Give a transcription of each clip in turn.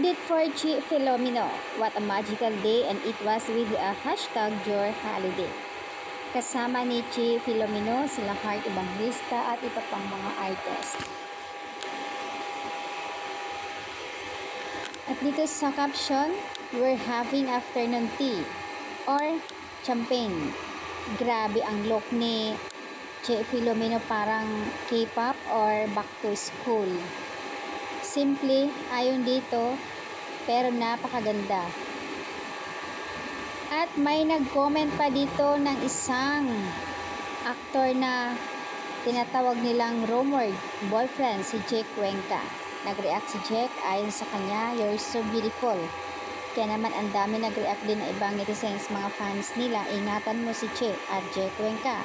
Update for Chi Filomeno. What a magical day, and it was with a hashtag your holiday. Kasama ni Chi Filomeno, sila Heart Evangelista at iba pang mga artist. At dito sa caption, we're having afternoon tea or champagne. Grabe ang look ni Chi Filomeno, parang K-pop or back to school. Simple, ayon dito, pero napakaganda. At may nag-comment pa dito ng isang actor na tinatawag nilang rumored boyfriend, si Jake Cuenca. Nag-react si Jake ayon sa kanya, "You're so beautiful." Kaya naman ang dami nag-react din na ibang netizens, mga fans nila. Ingatan mo si Chi at Jake Cuenca.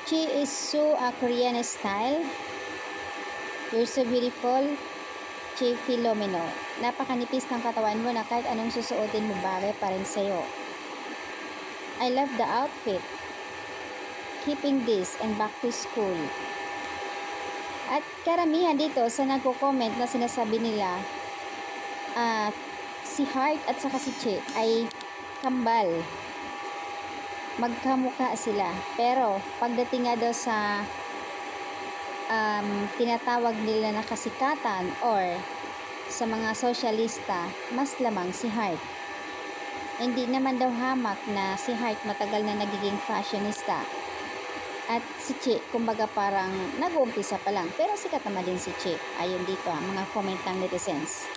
Chi is so a Korean style. You're so beautiful, Chi Filomeno. Napakanipis ng katawan mo na kahit anong susuotin mo bagay pa rin sa'yo. I love the outfit. Keeping this and back to school. At karamihan dito sa nagko-comment na sinasabi nila, si Heart at saka si Chi ay kambal. Magkamukha sila. Pero pagdating nga daw sa tinatawag nila na kasikatan or sa mga sosyalista, mas lamang si Heart. Hindi naman daw hamak na si Heart matagal na nagiging fashionista. At si Chi, kumbaga parang nag-uumpisa pa lang. Pero sikat naman din si Chi. Ayun dito mga comment ng netizens.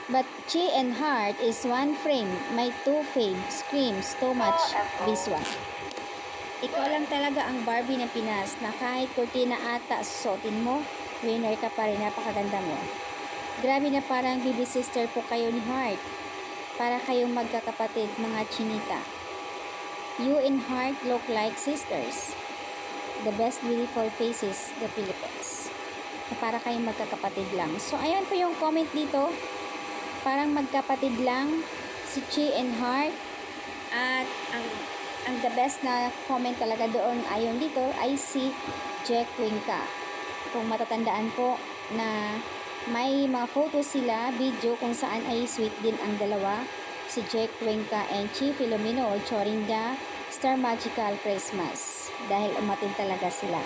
But Chi and Heart is one frame. My two fade screams too much visual. Ikaw lang talaga ang Barbie ng Pinas na kahit kurtina ata susuotin mo, winner ka pa rin, napakaganda mo. Grabe na, parang baby sister po kayo ni Heart. Para kayong magkakapatid, mga chinita. You and Heart look like sisters. The best beautiful faces the Philippines. Para kayong magkakapatid lang. So ayan po yung comment dito. Parang magkapatid lang si Chi and Heart. At ang the best na comment talaga doon ayon dito ay si Jake Cuenca. Kung matatandaan po na may mga photos sila, video kung saan ay sweet din ang dalawa, si Jake Cuenca and Chi Filomeno during the Star Magical Christmas, dahil umatin talaga sila.